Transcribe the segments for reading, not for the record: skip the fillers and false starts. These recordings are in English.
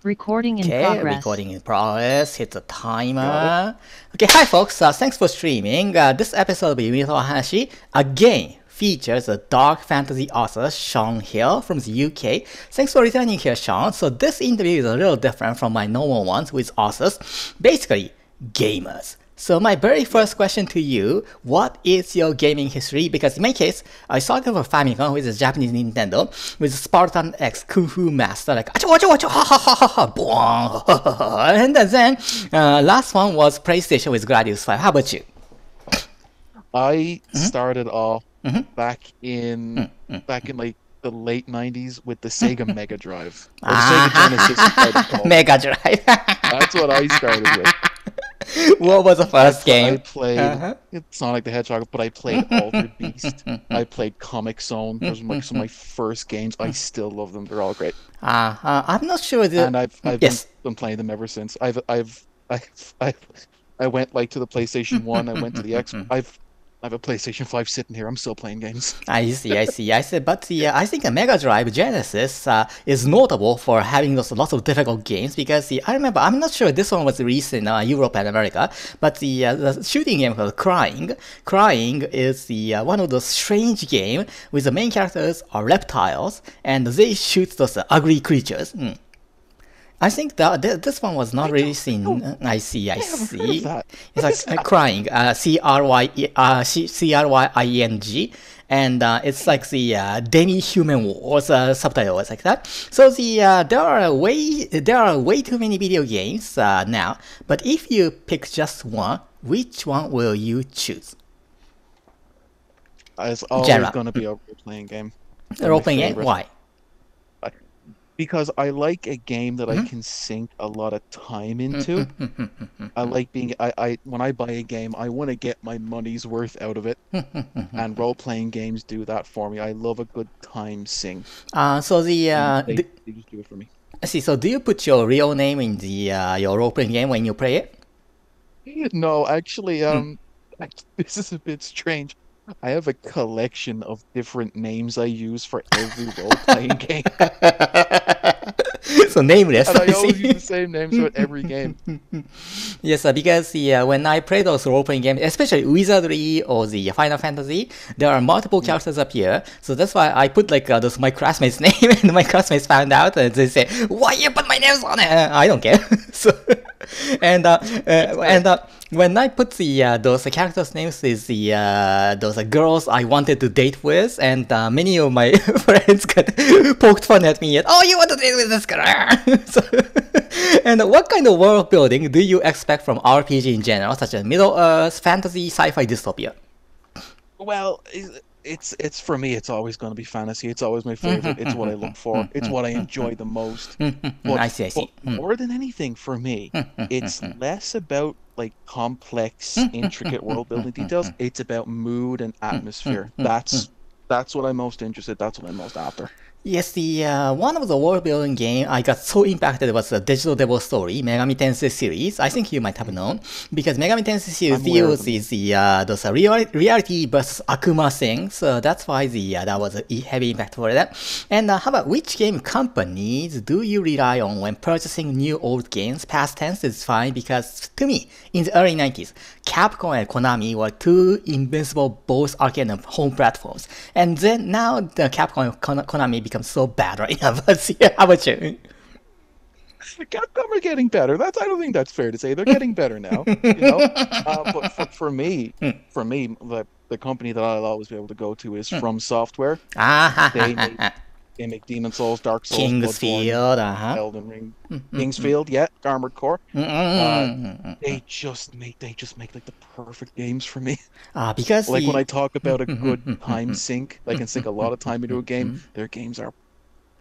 Recording in Okay, progress. recording in progress. Hit the timer. Okay, hi folks. Thanks for streaming. This episode of Yumio to Ohanashi again features a dark fantasy author, Sean Hill from the UK. Thanks for returning here, Sean. So this interview is a little different from my normal ones with authors, basically gamers. So my very first question to you, what is your gaming history? Because in my case, I started with Famicom, which is a Japanese Nintendo, with Spartan X Kung Fu Master, like acho acho acho ha ha ha ha ha, and then last one was PlayStation with Gradius 5. How about you? I started off back in like the late 90s with the Sega MegaDrive. Or the Sega Genesis, if I recall. MegaDrive. That's what I started with. What was the first game? I played Sonic the Hedgehog, but I played Altered Beast. I played Comic Zone. Those were some of my first games. I still love them. They're all great. I'm not sure. And I've been playing them ever since. I went like to the PlayStation 1. I went to the X. I have a PlayStation 5 sitting here. I'm still playing games. I see. But I think a Mega Drive Genesis is notable for having lots of difficult games because I remember, I'm not sure this one was released in Europe and America, but the shooting game called Crying. Crying is one of those strange games with the main characters are reptiles and they shoot those ugly creatures. I think that this one was not released in. I see. It's like Crying, Crying, and it's like the Demi-human Wars subtitle is like that. So there are way too many video games now. But if you pick just one, which one will you choose? It's always going to be a role-playing game. A role-playing game? Why? Because I like a game that I can sink a lot of time into. I like being when I buy a game, I want to get my money's worth out of it, and role-playing games do that for me. I love a good time sink. So they just do it for me. I see. So do you put your real name in your role-playing game when you play it? No, actually, this is a bit strange. I have a collection of different names I use for every role-playing game. So nameless. And I always use the same names for every game. Yes, because when I play those role-playing games, especially Wizardry or the Final Fantasy, there are multiple characters up here. So that's why I put like those my classmates' name, and my classmates found out and they say, "Why you put my names on it?" I don't care. So when I put those characters' names is those girls I wanted to date with, and many of my friends got poked fun at me. Oh, you want to date with this girl? So, and what kind of world building do you expect from RPG in general, such as Middle Earth, fantasy, sci-fi, dystopia? Well, it's for me. It's always going to be fantasy. It's always my favorite. It's what I look for. It's what I enjoy the most. But, I see. More than anything, for me, it's less about like complex, intricate world building details. It's about mood and atmosphere. That's what I'm most interested. That's what I'm most after. Yes, one of the world building game I got so impacted was the Digital Devil Story, Megami Tensei series. I think you might have known, because Megami Tensei series deals with those reality versus Akuma thing. So that's why that was a heavy impact for that. And how about which game companies do you rely on when purchasing new old games? Past tense is fine because to me, in the early 90s, Capcom and Konami were two invincible both arcade and home platforms. And then now the Capcom and Konami become so bad right now. But how about you? Capcom are getting better. I don't think that's fair to say. They're getting better now. You know? But for me, the company that I'll always be able to go to is FromSoftware. They make Demon Souls, Dark Souls, Kingsfield, Elden Ring, Kingsfield, Armored Core. They just make like the perfect games for me. Because like when I talk about a good time sink, I can sink a lot of time into a game. Their games are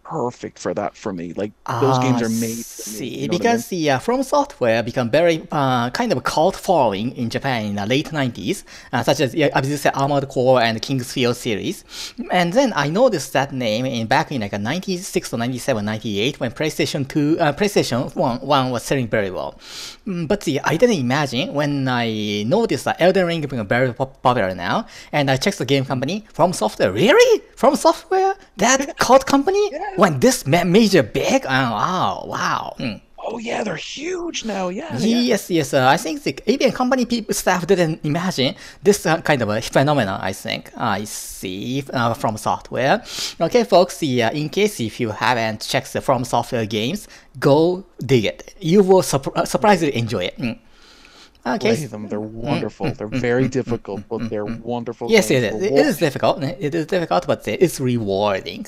perfect for that for me. Like those games are made for me. You know because FromSoftware become very kind of a cult following in Japan in the late 90s, such as as you said, Armored Core and Kingsfield series. And then I noticed that name back in like a 96 or 97, 98 when PlayStation 1 was selling very well. But I didn't imagine when I noticed that Elden Ring becoming very popular now, and I checked the game company, FromSoftware. Really? FromSoftware? That cult company? Yeah. When this major big? Oh, wow. Oh yeah, they're huge now. Yeah. Yes, yes. I think even company people staff didn't imagine this kind of a phenomenon. I think I see from software. Okay, folks. In case if you haven't checked the from software games, go dig it. You will surprisingly enjoy it. Okay. Play them. They're wonderful. They're very difficult, but they're wonderful. Yes, games. it is difficult. It is difficult, but it's rewarding.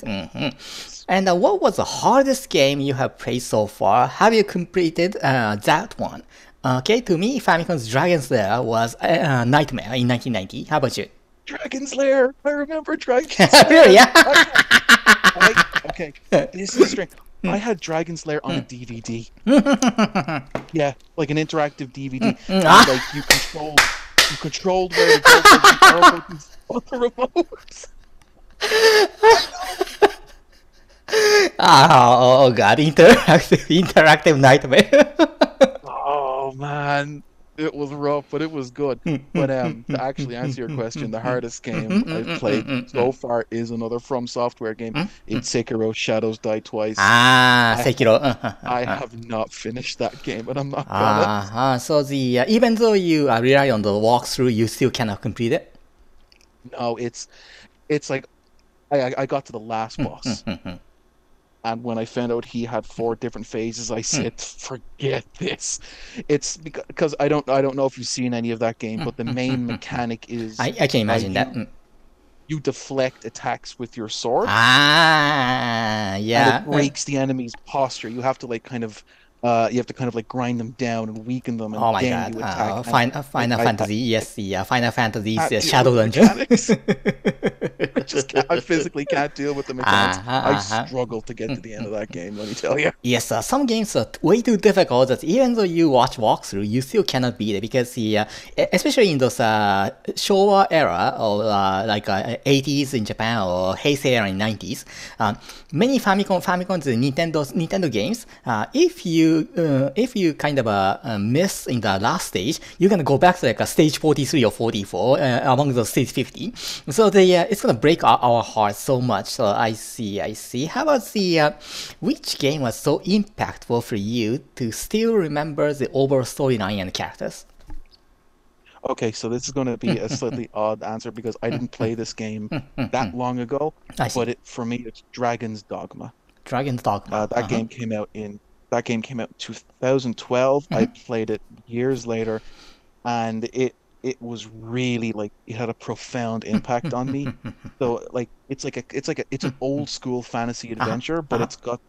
And what was the hardest game you have played so far? Have you completed that one? Okay, to me, Famicom's Dragon's Lair was a nightmare in 1990. How about you? Dragon's Lair. I remember Dragon's Really? Lair. Yeah. Okay, this is strange. I had Dragon's Lair on a DVD. Yeah, like an interactive DVD. And, like you controlled where to go with the arrow buttons on the remote. Oh god, interactive nightmare. Oh man, it was rough, but it was good. But to actually answer your question, the hardest game I've played so far is another FromSoftware game. It's Sekiro: Shadows Die Twice. Sekiro. I have not finished that game, but I'm not gonna. So even though you rely on the walkthrough, you still cannot complete it? No, it's like I got to the last boss. And when I found out he had 4 different phases, I said, "Forget this." It's because I don't know if you've seen any of that game, but the main mechanic is I can imagine that. You deflect attacks with your sword. Yeah. And it breaks the enemy's posture. You have to kind of grind them down and weaken them, and oh my then god! you attack. Final Fantasy, yes, the Final Fantasy's Shadow Dungeon. I physically can't deal with the mechanics. I struggle to get to the end of that game. Let me tell you. Yes, some games are way too difficult that even though you watch walkthrough, you still cannot beat it because especially in those Showa era or 80s in Japan or Heisei era in 90s, many Famicom Nintendo games, if you kind of miss in the last stage, you're gonna go back to like a stage 43 or 44 among the stage 50. So it's gonna break our hearts so much. So I see. How about which game was so impactful for you to still remember the overall storyline and characters? Okay, so this is going to be a slightly odd answer because I didn't play this game that long ago. But for me, it's Dragon's Dogma. Dragon's Dogma. That game came out in 2012. I played it years later, and it was really it had a profound impact on me. So it's an old school fantasy adventure, but it's got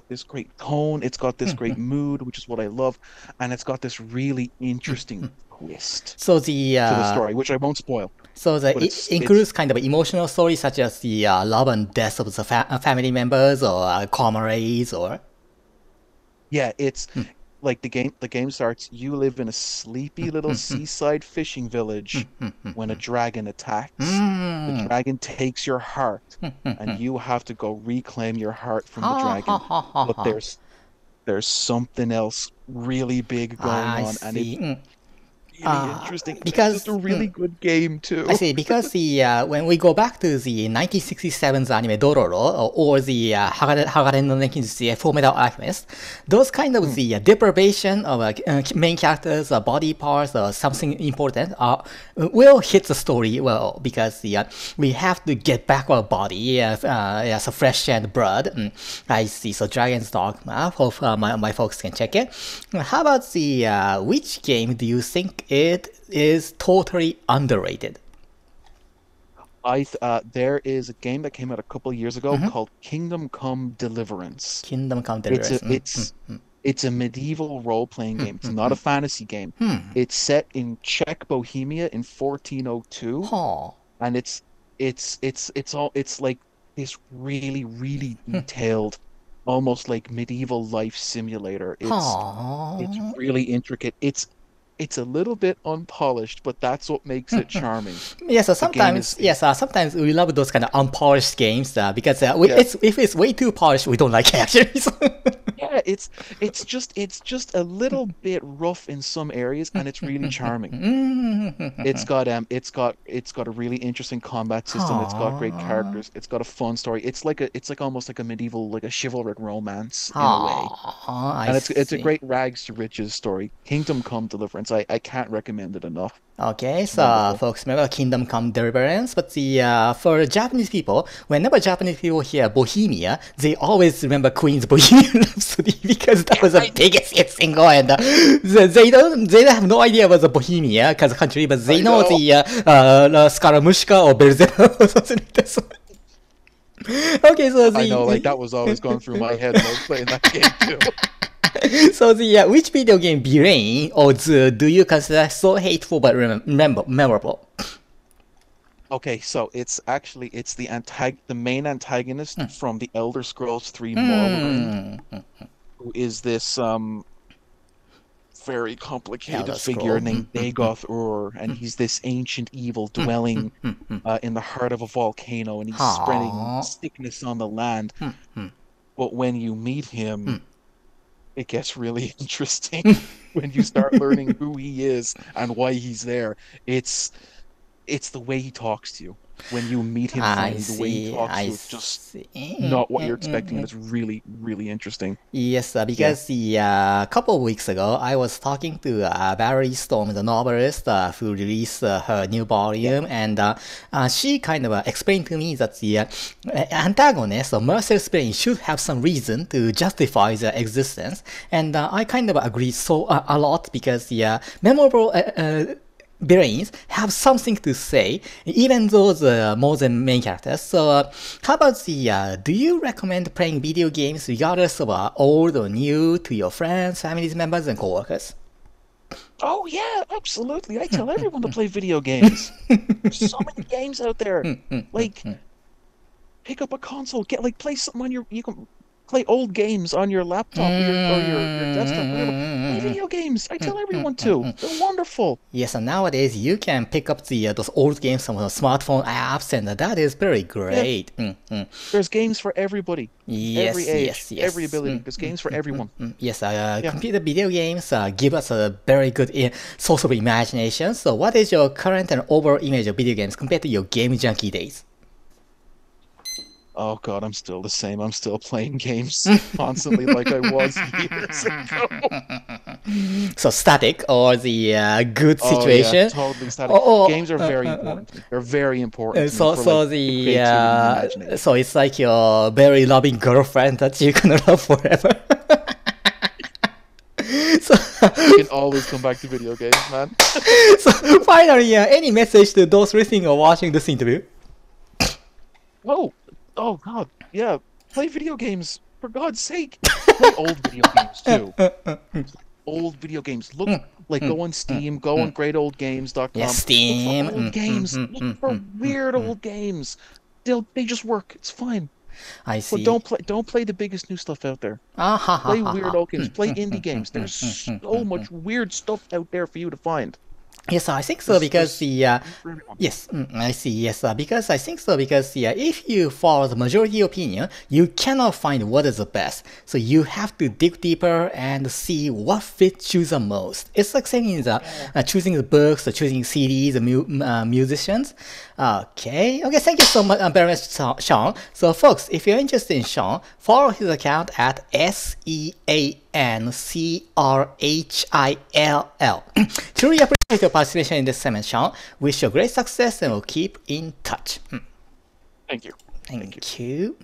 this great tone, it's got this great mood, which is what I love, and it's got this really interesting twist to the story, which I won't spoil. So it includes kind of emotional stories such as the love and death of the family members or comrades or. Yeah, it's like the game starts. You live in a sleepy little seaside fishing village when a dragon attacks. The dragon takes your heart, and you have to go reclaim your heart from the dragon. But there's something else really big going on, and it's really interesting. Because it's just a really good game too. I see, because when we go back to the 1967's anime Dororo or the Hagaren no Nekinjutsu Full Metal Alchemist, those kind of the deprivation of main characters, body parts, or something important will hit the story well because we have to get back our body as a flesh and blood. I see. So Dragon's Dogma, hope my folks can check it. How about which game do you think it is totally underrated? There is a game that came out a couple years ago called Kingdom Come Deliverance. Kingdom Come Deliverance. It's a medieval role-playing game. It's not a fantasy game. It's set in Czech Bohemia in 1402, and it's like this really, really detailed, almost like medieval life simulator. It's really intricate. it's a little bit unpolished, but that's what makes it charming. Yes, so The game sometimes, is yes, sometimes we love those kind of unpolished games because yeah. if it's way too polished, we don't like it actually. So- Yeah, it's a little bit rough in some areas, and it's really charming. It's got a really interesting combat system. It's got great characters. It's got a fun story. It's like almost like a medieval, like a chivalric romance in a way. I And it's a see. great rags to riches story. Kingdom Come Deliverance. I can't recommend it enough. Okay, It's so wonderful. folks, remember Kingdom Come Deliverance? But for Japanese people, whenever Japanese people hear Bohemia, they always remember Queen's Bohemian Rhapsody because that was the biggest hit single, and they have no idea about the Bohemia as a country, but they I know know. the Skaramushka or Berzema or something like that. So- okay, so I know, like the that was always going through my head when I was playing that game too. so the which video game, Brain or Zoo, do you consider so hateful but memorable? Okay, so it's the main antagonist from the Elder Scrolls 3 Morrowind, who is this very complicated Elder figure Scroll. named Dagoth Ur, and he's this ancient evil dwelling in the heart of a volcano, and he's spreading Aww. sickness on the land. But when you meet him, it gets really interesting when you start learning who he is and why he's there. It's the way he talks to you. When you meet him I finally, the way he see, talks to I you is just see. not what you're expecting, and it's really, really interesting. Yes, Yeah. because the couple of weeks ago, I was talking to Barry Storm, the novelist who released her new volume, and she kind of explained to me that the antagonist or merciless brain should have some reason to justify their existence, and I kind of agree so a lot because the memorable. Brains have something to say, even though the more than main characters. So, how about the? Do you recommend playing video games regardless of old or new to your friends, families, members, and coworkers? Oh yeah, absolutely. I tell everyone to play video games. There's so many games out there. Like, pick up a console, play something on you can play old games on your laptop or your desktop, whatever. Play video games. I tell everyone to. They're wonderful. Yes, and nowadays you can pick up the those old games from the smartphone apps, and that is very Yeah, great. there's games for everybody, every Yes, age, yes, every yes. ability. There's games for everyone. Yes, Yeah. computer video games give us a very good source of imagination. So, what is your current and overall image of video games compared to your game junkie days? Oh God, I'm still the same. I'm still playing games constantly like I was years ago. So, static or the good Oh yeah, situation? totally static. Or, Games are very important to me. They're very important to me so for so like the creativity and the imagination. so it's like your very loving girlfriend that you can love forever. So, You can always come back to video games, man. so finally, any message to those listening or watching this interview? Oh God, yeah. Play video games for God's sake. Play old video games too. Old video games. Go on Steam, go on greatoldgames.com. Yes, Look Steam. for old games. Look for weird old games. They just work. It's fine. I But see. don't play the biggest new stuff out there. Ah, ha, ha, Play ha, weird ha. old games. Play indie games. There's so much weird stuff out there for you to find. Yes, I think so because There's the for everyone. yes, I see. Yes, because I think so because if you follow the majority opinion, you cannot find what is the best. So you have to dig deeper and see what fits you the most. It's like saying the choosing the books, or choosing CDs, the musicians. Okay. Thank you so much, very much, Sean. So, folks, if you're interested in Sean, follow his account at SEANCRHILL. Truly appreciate your participation in this segment, Sean. Wish you great success and we'll keep in touch. Thank you. Thank you.